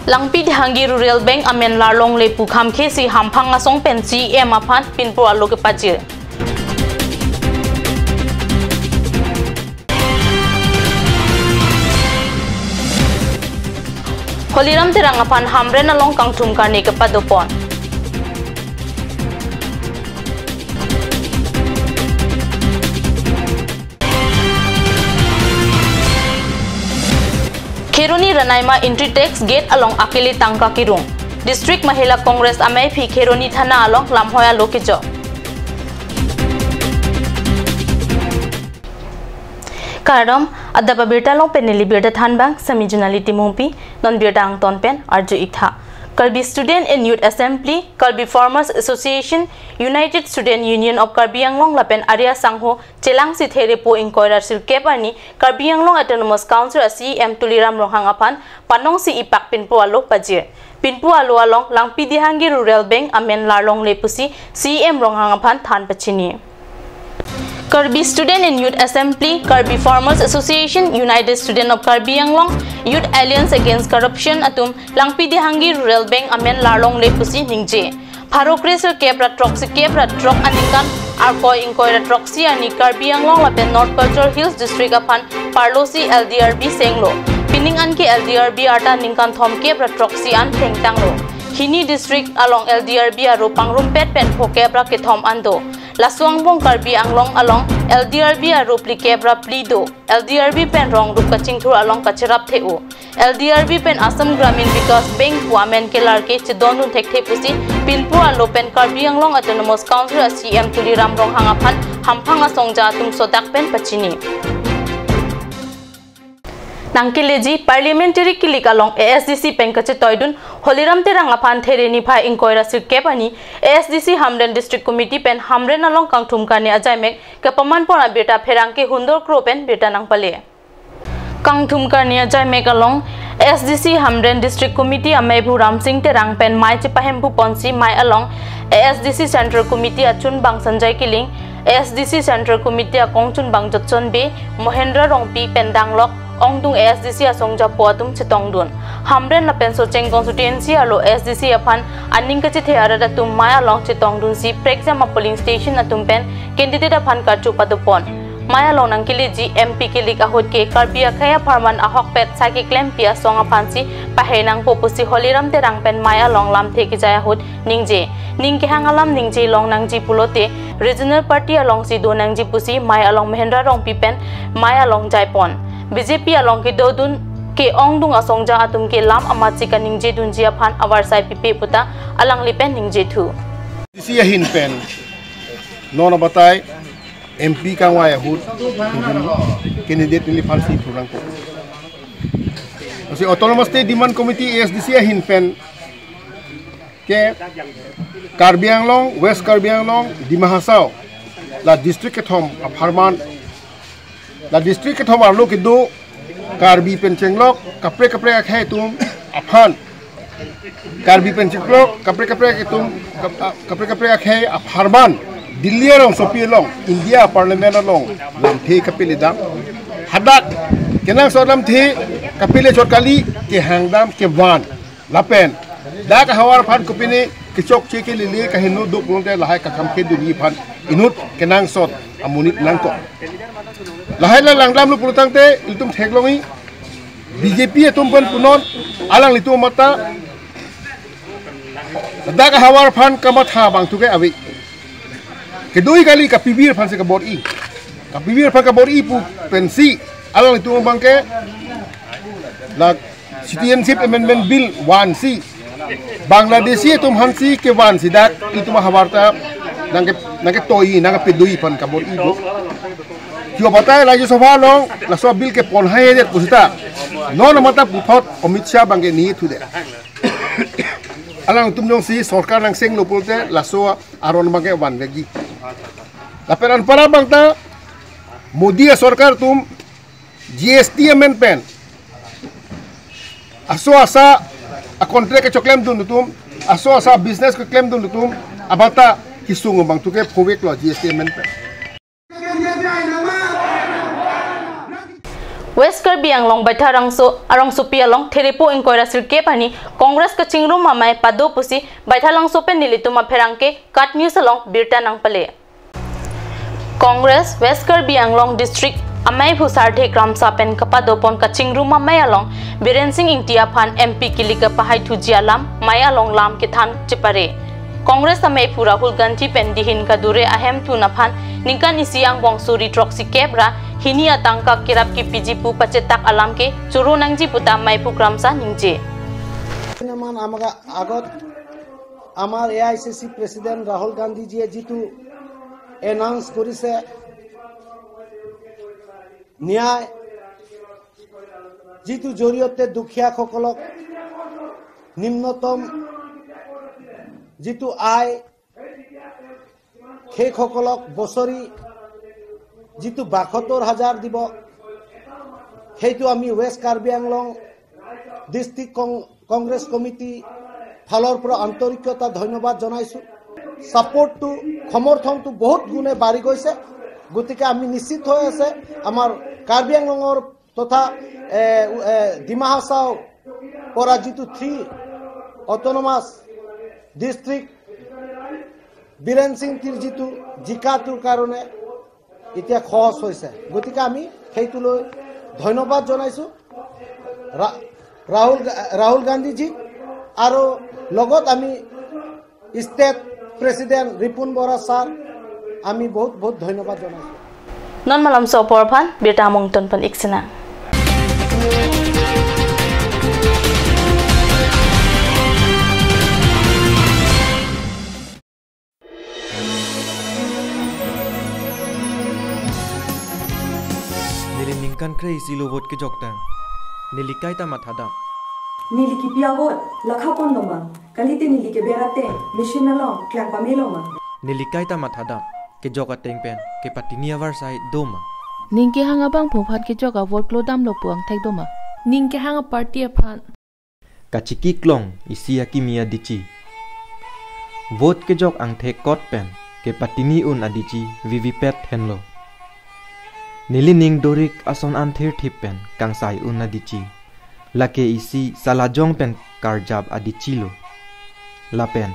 Langpi dihangi Rural Bank amen larlong le pukham khesi hampang asong pensi emaphan pinpo alo ke pajir. Holiram terangapan hamren along kangtum karni ke padopon. Kheroni Ranaima entry tax gate along Akili Tangka Kirung. District Mahila Congress amai phi Kheroni Thana along Lamhoya Lokijo. Karam adaba birta long peneli birta thanbang samijunality mumpi non birta ang tonpen arju ikha. Karbi Student and Youth Assembly, Karbi Farmers Association, United Student Union of Karbi Anglong Lapen Area Sangho, Chelang Sithere Po Inquirer Silkepani, Karbi Anglong Autonomous Council CM Tuliram Rohangapan, Panong si Ipak Pinpo Alo Pajir. Pinpo Alo along Langpi Dihangi Rural Bank Amen Larlong Lepusi, CM Rohangapan Than Pachini. Karbi Student and Youth Assembly, Karbi Farmers Association, United Student of Karbi Anglong, Youth Alliance Against Corruption atum Langpi Dihangi Rural Bank amen larlong lepusi ningje. Parokresel kepra troksi kepra trok anikan arkoi inkoira troksi ani Karbi Anglong lapen North Cultural Hills District apan Parlosi LDRB senglo. Pining anki LDRB arta ningkan thom kepra troksi an tengtanglo. Hini District along LDRB aro pangrumpet pen phokepra ke thom ando. Laswang Karbi Anglong along LDRB aro plikebra plido. LDRB pen rong rup kachingthur along kacharap theu. LDRB pen Assam Gramin Vikas Bank Wamen kelar ke chidonun thekthei pusi pinpu alo pen Karbi Anglong Autonomous Council CM Tuliram rong hangaphan hamphanga songja tum sodak pen pachini. Nangkileji parliamentary kilik along ASDC penkache toidun holiram terangaphan thereni phai inkoira sirkepani ASDC Hamren District Committee pen Hamren along kangthum kani ajaimek kapaman pona beta pherangke hundor kro pen beta nangpale kangthum kani ajaimek along ASDC Hamren District Committee amai Bhuram Singh terang pen mai chipahempu ponsi mai along ASDC Central Committee achun bang Sanjay Kiling ASDC Central Committee akongchun bang Jotchon be Mohendra Rongpi pendanglok Ongdung ASDC asongja poatum chetongdun Hamren lapen socheng constituency alo ASDC apan aning kachi theara tum maya long chetongdun si Prexama polling station atum pen candidate apan kachu padupon maya long nangkili MP kilik ahot ke Karbi akhaya farman ahok pet saki claim pia song apan si pahenang popusi holiram terang pen maya long lam theki jaya hot ningje ningke hangalam ningje long nangji pulote regional party along si do nangji pusi maya long Mahendra Rongpi pen maya long jaipon BJP along ke dodun ke ongdung asongja atum ke lam amachika ningje dunjia phan awarsai pipe puta alang lipen ningje thu isia hin pen nona batai MP kangwa yahud candidate ni phan si thurang ko asi autonomous state demand committee ASDC hin pen ke Karbi Anglong West Karbi Anglong Dimahasau la district ke thom farman la district ke thom arlo ke do Karbi penchenglok kapre akhe tum aphan Karbi penchenglok kapre tum kapre akhe apharman Delhi long sopi long India parliament long lam the kapilida hadak kenang sodam the kapile chorkali ke hangdam ke wan lapen dak hawar phan kupini kichok cheke lili ka hinu duk lonte lahai ka kamke duni phan inut kenang sot amunit nangko lahai la langdam lu pulutang te iltum theklongi BJP atum pan punon alang litu mata dak hawar phan kamatha bang tuke awi kedui kali ka pibir phan se ka bor i ka pibir phan ka bor i pu pensi alang litu bangke la Citizenship Amendment Bill 1C Bangladeshi tum hansi ke 1 sidak itu mahawarta nangke toi nangke pedui pan kabor ibu jo batai Rajya Sabha long la so bill ke pon hai det pusita non mata puthot Amit Shah bangke ni thu de alang tum jong si sarkar nang seng lopulte la so aron bangke wan vegi la peran para bangta Modi sarkar tum GST amendment aso asa a contract ke choklem dun tum aso asa business ke claim dun tum abata kisung bang tuke phowek lo GST amendment West Karbi Anglong Baitharangso Arong Supialong Theripo Inkoira Sirke Pani Congress ka chingrum mamay pado pusi Baithalangso pen nilituma pherangke cut news along Birta nang pale Congress West Karbi Anglong District Amai Phusarthe Kramsa pen kapado pon ka chingrum mamay along Biren Singh Intia Phan MP Kilika Pahai Thujialam Maya Long Lam Kithan Chipare Congress Amai Rahul Gandhi pen dihin kadure ahem tu naphan ningkan isiang bongsuri troksi kebra hini atangka kirap ki pijipu pacetak alam ke churu nangji puta mai programsa ningje naman amaga agot amar AICC president Rahul Gandhi ji jitu announce korise ন্যায় jitu জৰিয়তে দুখীয়া সকলক নিম্নতম jitu আয় সেই সকলক বছৰি jitu ৭২,০০০ দিব সেইটো আমি ওয়েস্ট কাৰ্বি আংলং ডিস্ট্ৰিক্ট কংগ্ৰেছ কমিটি ফালৰ পৰা আন্তৰিকতা ধন্যবাদ জনাইছো সাপোৰ্টটো সমৰ্থনটো বহুত গুণে বাঢ়ি গৈছে গতিকে আমি নিশ্চিত হৈ আছে আমাৰ কাৰ্বি আংলঙৰ তথা ডিমা হাছাও পৰা jitu 3 অটোনমাস ডিস্ট্ৰিক্ট বীৰেন সিং টিৰ jitu জিকাটোৰ কাৰণে এতিয়া খৰচ হৈছে গতিকে আমি সেইটোলৈ ধন্যবাদ জনাইছো ৰাহুল গান্ধী জি আৰু লগত আমি ষ্টেট প্ৰেসিডেন্ট ৰিপুন বৰা স্যার আমি বহুত বহুত ধন্যবাদ জনাইছো non malam so porphan Birta Mongton pan iksina Kan kray silo vote ke jokta nilikai ta mathada niliki piagot lakha kondoma kalite nilike berate mission along klang pameloma nilikai ta mathada ke joka tengpen ke patini avar sai doma ningke hanga bang phophat ke joka vote lo dam lo puang thek doma ningke hanga party aphan kachiki klong isia kimia dichi vote ke jok ang thek kot pen ke patini un adichi vvpet henlo Nilining dorik ason anthir thipen kangsai unadichi lake isi salajong pen karjab adichilo lapen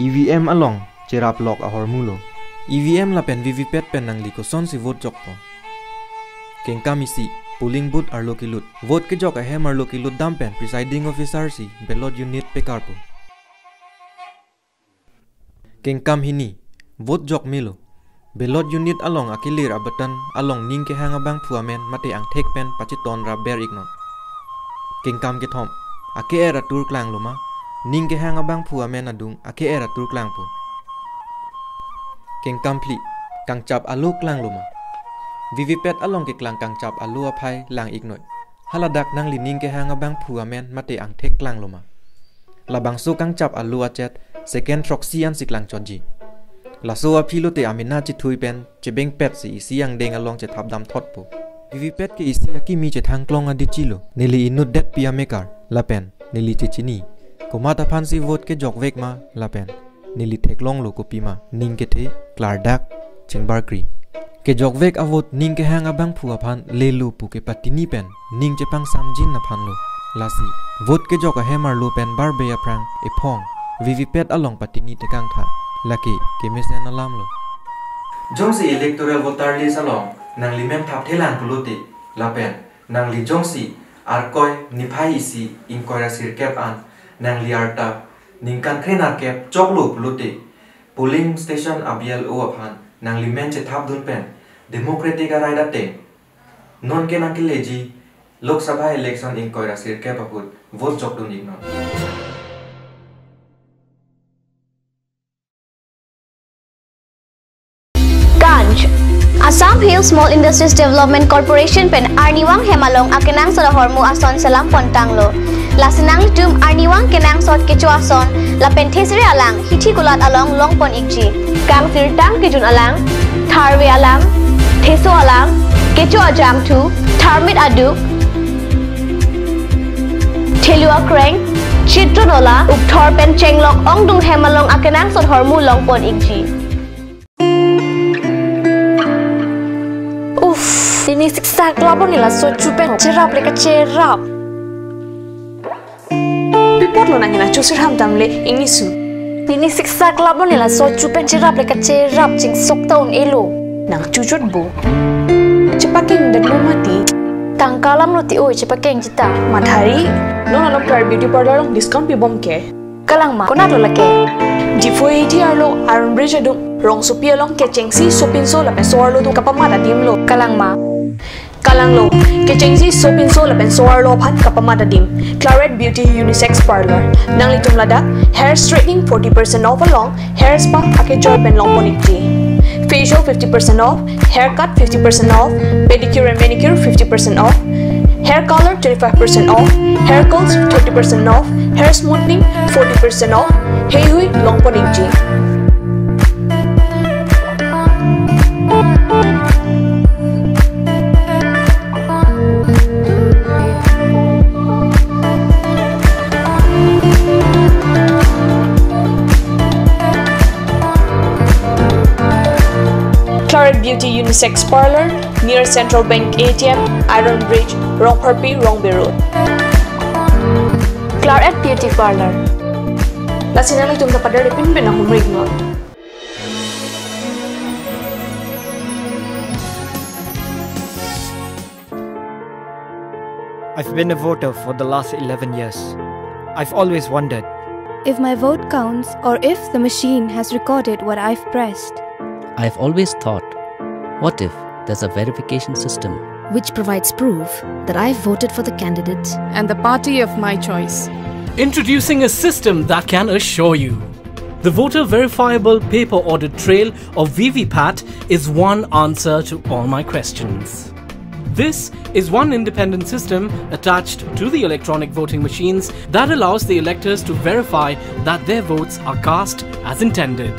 EVM along cherap lok ahormulo EVM lapen vvpet pen nang liko son si vote jokpo kengkam isi polling booth arlokilut vote ke jok ahem arlokilut dampen presiding officer si ballot unit pekarpo kengkam hini vote jok milo Ballot unit along akilir abatan along ning ke hanga bang puamen mate ang tek pen pachiton ra ber ignon kengkam ke thom ake era tur klang luma ning ke hanga bang puamen adung ake era tur klang pu kengkam pli kangchap alu klang luma vvpet along ke klang kangchap alu aphai lang ignoi haladak nang li ning ke hanga bang puamen mate ang tek klang luma labang so kangchap alu achet second proxy an siklang chonji Laso apilo te amina chi thui pen che beng pet si isi yang deng along che thap dam thot po vi pet ke isi aki mi che thang klong adi chilo nili inu det pia mekar la pen nili che chini ko mata phan si vote ke jok vek ma la pen nili theklong lo ko pi ma ning ke the klar dak chingbar kri ke jok vek a vote ning ke hang abang phu aphan le lu pu ke patini pen ning che pang samjin na phan lo lasi vote ke jok a hemar lo pen bar be aprang e phong vi pet along patini te kang tha Laki kemisen alam lo. Jongsi electoral voter list along nang limem thap thelan puluti lapen nang li jongsi arkoi niphai isi inkoira sirkep an nang liarta ningkan krena kep choklo puluti polling station abial o aphan nang limen che thap dun pen democratic araida te non ke nang leji lok sabha election inkoira sirkep aput vote chok dun ignon Assam Hills Small Industries Development Corporation pen Arniwang Hemalong akenang sa hormu ason salam pontanglo. Lasinang tum Arniwang kenang sot kecu ason la penthesri alang hithi kulat along longpon ikji. Kang sirtang kijun alang tharwe alang theso alang kecu ajam tu tharmit adu thelua kreng chitronola ukthor pen chenglok ongdung Hemalong akenang sot hormu longpon ikji. Uff Tini siksa kelabon nila so cupen cerap leka cerap. Pipot lo nangina cusir ham tamle ingisu. Tini siksa kelabon nila so cupen cerap leka cerap cing sok tahun elo. Nang cucut bu. Cepaking dan lo mati. Tangkalam lo ti oi cepaking cita. Matahari. Lo nalong Claire Beauty Parlor long diskon pi bom ke. Kalang ma. Kona lo lake. Di foi ti arlo Iron Bridge adung. Rong supia long ke cengsi sopin so lapen so arlo tu kapamata dim lo. Kalang ma. Kalang lo, kecengsi sopin so lapen soar lo phan kapamata dim. Claret Beauty Unisex Parlor. Nang litum lada, hair straightening 40% off along, hair spa ake joy pen long ponikti. Facial 50% off, haircut 50% off, pedicure and manicure 50% off, hair color 25% off, hair curls 30% off, hair smoothing 40% off, hey hui long ponikti. Claret Beauty Unisex Parlor, near Central Bank ATM, Iron Bridge, Rongparpi, Rongbe Road. Claret Beauty Parlor. Lasinang itong napadari pinpin ang humrig mo. I've been a voter for the last 11 years. I've always wondered if my vote counts or if the machine has recorded what I've pressed. I've always thought, what if there's a verification system which provides proof that I've voted for the candidate and the party of my choice? Introducing a system that can assure you. The Voter Verifiable Paper Audit Trail or VVPAT is one answer to all my questions. This is one independent system attached to the electronic voting machines that allows the electors to verify that their votes are cast as intended.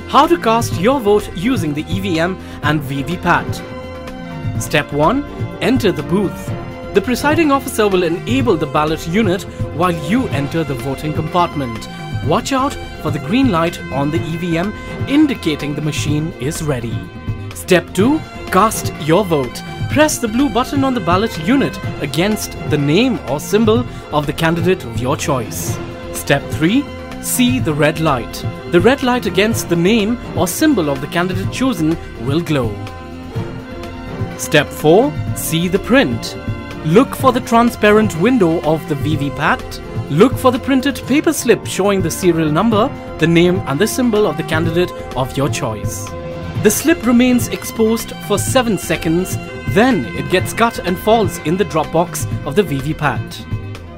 How to cast your vote using the EVM and VVPAT. Step 1. Enter the booth. The presiding officer will enable the ballot unit while you enter the voting compartment. Watch out for the green light on the EVM indicating the machine is ready. Step 2. Cast your vote. Press the blue button on the ballot unit against the name or symbol of the candidate of your choice. Step 3. See the red light. The red light against the name or symbol of the candidate chosen will glow. Step 4. See the print. Look for the transparent window of the VVPAT. Look for the printed paper slip showing the serial number, the name and the symbol of the candidate of your choice. The slip remains exposed for 7 seconds, then it gets cut and falls in the drop box of the VVPAT.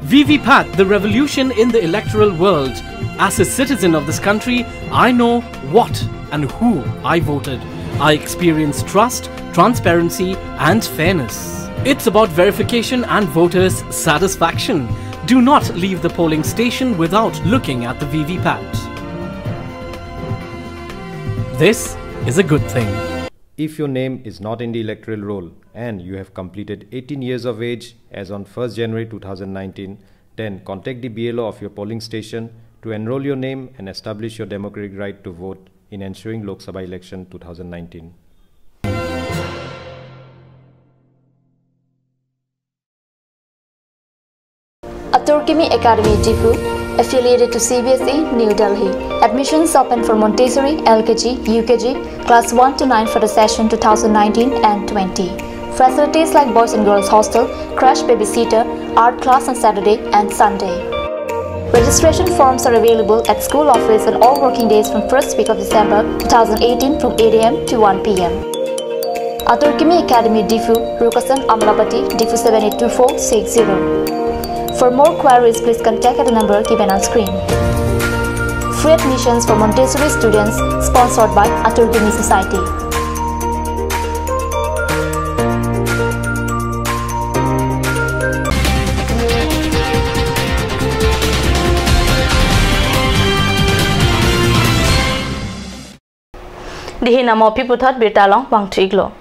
VVPAT, the revolution in the electoral world. As a citizen of this country, I know what and who I voted. I experience trust, transparency and fairness. It's about verification and voters' satisfaction. Do not leave the polling station without looking at the VVPAT. This is a good thing. If your name is not in the electoral roll and you have completed 18 years of age as on 1st January 2019, then contact the BLO of your polling station to enroll your name and establish your democratic right to vote in ensuing Lok Sabha election 2019. Aturkimi Academy Difu, affiliated to CBSE, New Delhi. Admissions open for Montessori, LKG, UKG, class 1 to 9 for the session 2019 and 20. Facilities like boys and girls hostel, crash babysitter, art class on Saturday and Sunday. Registration forms are available at school office on all working days from 1st week of December 2018 from 8 AM to 1 PM. Aturkimi Academy Difu, Rukasan Amlapati, Difu 782460. For more queries, please contact at the number given on screen. Free admissions for Montessori students sponsored by Aturkimi Society. Dihi namo piputhot birtalong wangthuiglo.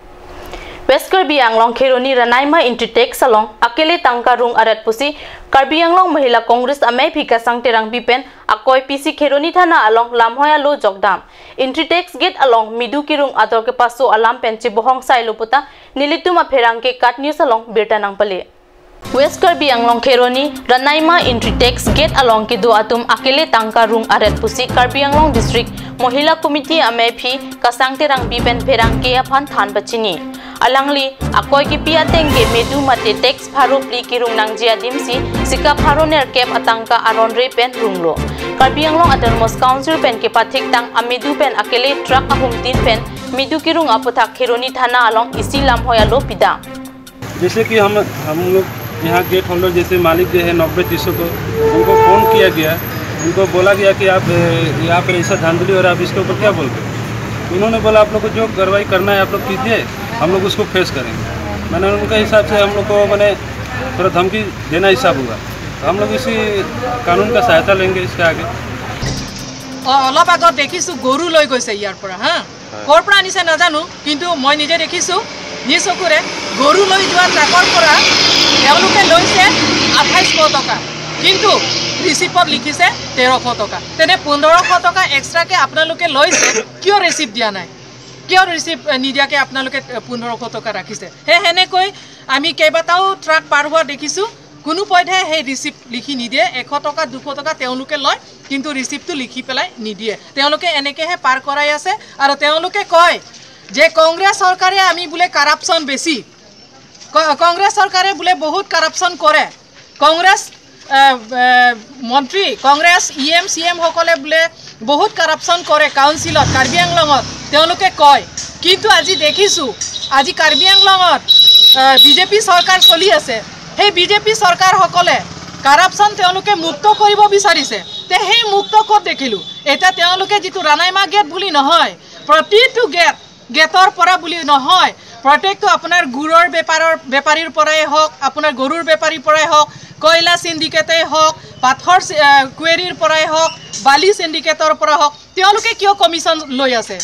West Karbi Anglong Kheroni Ranaima Intritex Salong Akele Tangka Rung Arat Pusi Karbi Anglong Mahila Congress Amai Phika Sangterang Bipen Akoi PC Kheroni Thana along Lamhoya Lo Jogdam Intritex Gate along Midu Kirung Ator ke Paso Alam Penche Bohong Sai Loputa Nilituma Pherang ke Kat News along Birtanang Pale West Karbi Anglong Kheroni Ranaima Intritex Gate along Kidu Atum Akele Tangka Rung Arat Pusi Karbi Anglong District Mohila Committee Amai Phi Kasangterang Bipen Pherang ke Aphan Than Bachini Alangli akoi ki pia tengke medu mate text pharo pli kirung nangjia dimsi sika pharo ner kep atangka aron re pen runglo Karbi Anglong Autonomous Council pen ke pathik tang amedu pen akele truck ahum tin pen medu kirung aputhak Kheroni थाना along isi lam hoya lo pida जैसे कि हम लोग यहाँ gate holder जैसे मालिक जो है 90-30 को उनको फ़ोन किया गया उनको बोला गया कि आप यहाँ पर ऐसा धांधली और आप इसके ऊपर क्या बोलते उन्होंने बोला आप लोग को जो कार्रवाई करना है आप लोग कीजिए हम लोग उसको फेस करेंगे मैंने उनके हिसाब से हम लोग को मैंने थोड़ा धमकी देना हिसाब हुआ तो हम लोग इसी कानून का सहायता लेंगे इसके आगे अलग आगत देखिছোঁ গৰু লৈ গৈছে ইয়াৰ পৰা হা কৰ পৰা আনিছে নাজানো কিন্তু মই নিজে দেখিছোঁ নিচকুৰে গৰু লৈ যোৱা ট্ৰাকৰ পৰা তেওঁলোকে লৈছে 2800 টকা কিন্তু ৰিসিপ্টত লিখিছে 1300 টকা তেনে 1500 টকা এক্সট্ৰাকে আপোনালোকে লৈছে কিয় ৰিসিপ্ট দিয়া নাই কিয় ৰিসিপ্ট নিদিয়াকে আপোনালোকে 1500 টকা ৰাখিছে হেনেকৈ আমি কেইবাটাও ট্ৰাক পাৰ হোৱা দেখিছোঁ কোনো পইধে হে ৰিসিপ্ট লিখি নিদিয়ে 100 টকা 200 টকা তেওঁলোকে লয় কিন্তু ৰিসিপ্টটো লিখি পেলাই নিদিয়ে তেওঁলোকে এনেকে হে পাৰ কৰাই আছে আৰু তেওঁলোকে কয় যে কংগ্ৰেছ চৰকাৰে আমি বুলে কাৰাপচন বেছি কংগ্ৰেছ চৰকাৰে বুলে বহুত কাৰাপচন কৰে কংগ্ৰেছ মন্ত্ৰী কংগ্ৰেছ ইএম সিএম সকলে বুলে বহুত কাৰাপচন কৰে কাউন্সিলত কাৰ্বি আংলঙত তেওঁলোকে কয় কিন্তু আজি দেখিছো আজি কাৰ্বি আংলঙত বিজেপি চৰকাৰ চলি আছে হে বিজেপি চৰকাৰ সকলে কাৰাপচন তেওঁলোকে মুক্ত কৰিব বিচাৰিছে তে হে মুক্ত কত দেখিলো এটা তেওঁলোকে যেটো ৰানাইমা গেট বুলি নহয় প্ৰতিটো গেটৰ পৰা বুলি নহয় প্ৰত্যেকটো আপোনাৰ গুৰৰ বেপাৰীৰ পৰাই হওক আপোনাৰ গৰুৰ বেপাৰীৰ পৰাই হওক কয়লা সিন্ডিকেটে হওক পাথৰ কুৱেৰীৰ পৰাই হওক বালি সিন্ডিকেটৰ পৰা হওক তেওঁলোকে কিয় কমিশন লৈ আছে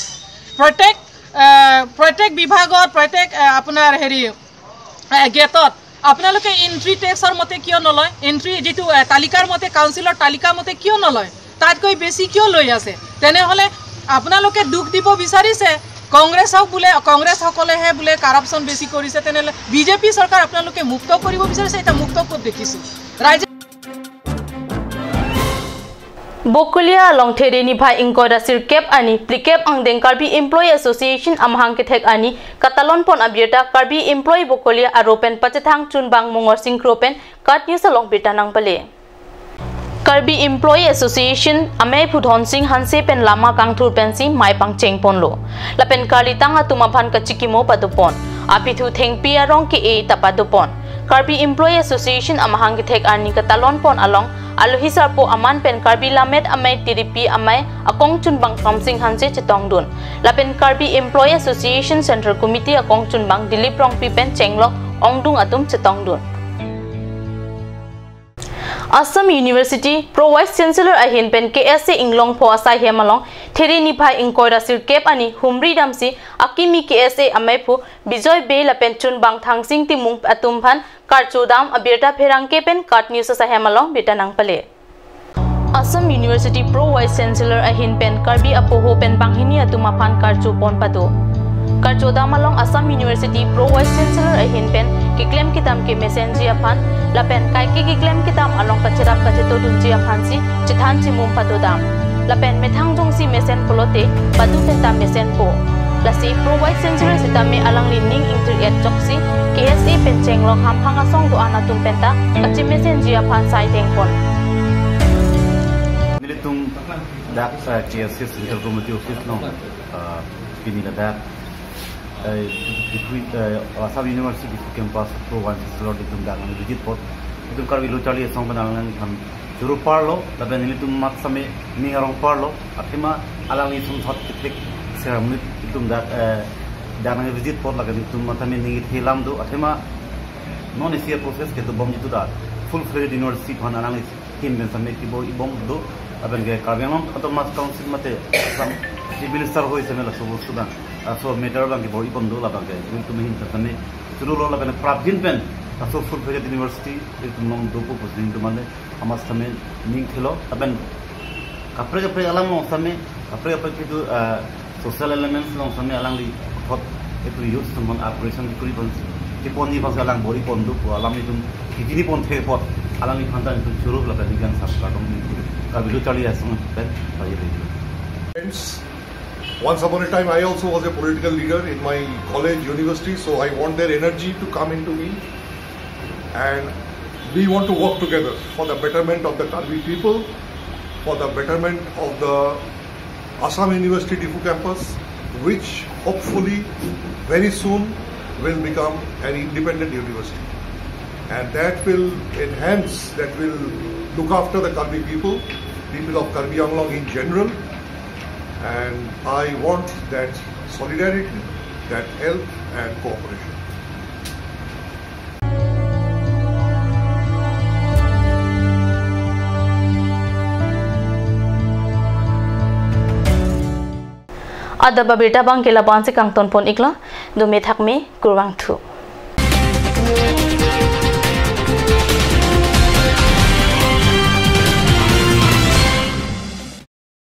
প্ৰত্যেক বিভাগত প্ৰত্যেক আপোনাৰ হেৰি গেটত আপোনালোকে এন্ট্ৰি টেক্সৰ মতে কিয় নলয় এন্ট্ৰি যেটো তালিকাৰ মতে কাউন্সিলৰ তালিকাৰ মতে কিয় নলয় তাতকৈ বেছি কিয় লৈ আছে তেনে হলে আপোনালোকে দুখ দিব বিচাৰিছে কংগ্ৰেছক বুলে কংগ্ৰেছ সকলে হে বুলে কাৰাপচন বেছি কৰিছে তেনে বিজেপি চৰকাৰ আপোনালোকে মুক্ত কৰিব বিচাৰিছে এটা মুক্ত কত দেখিছো ৰাইজে Bokulia along Tereni Bhai Inkoda Sirkep Ani, Plikep Angdeng Karbi Employee Association Amhang Ketek Ani, Katalon Pon Abierta, Karbi Employee Bokulia Aropen Pachetang Chunbang Mongor Sinkropen, Kat News along Bitanang Pale. Karbi Employee Association Amay Pudhon Sing Hanse Pen Lama Kang Tur Pensi Mai Pang Cheng Ponlo. La Pen Kalitang Atumapan Kachikimo Padupon, Apitu Theng Piarong Ke E Tapadupon. Karbi Employee Association Amhang Ketek Ani Katalon Pon along Aluhisar po aman pen Karbi Lamet amay tiripi amay akong chunbang kamsing hanse chetong dun. Lapen Karbi Employee Association Central Committee akong chunbang diliprong pipen chenglok ongdung atum chetong dun. Assam University Pro Vice Chancellor ahin pen KSA Inglong po asai hemalong Tereni Bhai Inkoida Sirkep ani Humri Damsi Akimi KSA amay po Bijoy Bay lapen chunbang thangsing timung atum phan Karchodam Abierta Pherangke pen Kat News sa hemalong bitanang pale. Assam University Pro Vice Chancellor ahin pen Karbi apoho pen panghini atumapan Karchopon pado. Karchodam along Assam University Pro Vice Chancellor ahin pen kiklem kitam ke messenger apan lapen kai ke kiklem kitam along kachirap kacheto dunji apan si chithan chimum padodam. Lapen methang jong si mesen polote padu penta mesen po. Lasi Pro Vice Chancellor sitame alang lining internet joksi KSA penceng long hampang asong do anatum penta kachi messenger apan sai tengpon. Nilitung dak sa KSA Central Committee Office no pinila dak between Assam University campus Pro Vice Chancellor ditung dak ng visit pot ditung Karbi Luchali asong panalangan ham juru parlo laban nilitung mat same ni harong parlo atima alang isum hot tiklik ceremony ditung dak jangan visit pot lagi ditung matame ningit hilam do atima non isia process ke to bom jitu da full fledged university pan alang hin ben same ki bo ibom do aben ge Karbi Anglong Autonomous Council mate Chief Minister hoi same la sobo sudan so meter bang ke bori pondo la bang ke tu mehin tatane churu lo la ben prabjin pen so full fledged university itu nong dopo posting tu mane amas same ning khelo aben kapre alam mo same kapre itu social elements long same alang li hot itu youth summon operation kuri pon ke pon ni pas alang bori pondo ko alam itu kitini pon the pot alang li phanta itu churu la ben gan sab ka dong ni ka bilu chali asong pen Friends, once upon a time I also was a political leader in my college, university, so I want their energy to come into me, and we want to work together for the betterment of the Karbi people, for the betterment of the Assam University Diffu campus, which hopefully very soon will become an independent university, and that will enhance, that will look after the Karbi people of Karbi Anglong in general. And I want that solidarity, that help and cooperation. Ada babita bang kila bansi kang ton pon ikla do me thak me kurwang thu.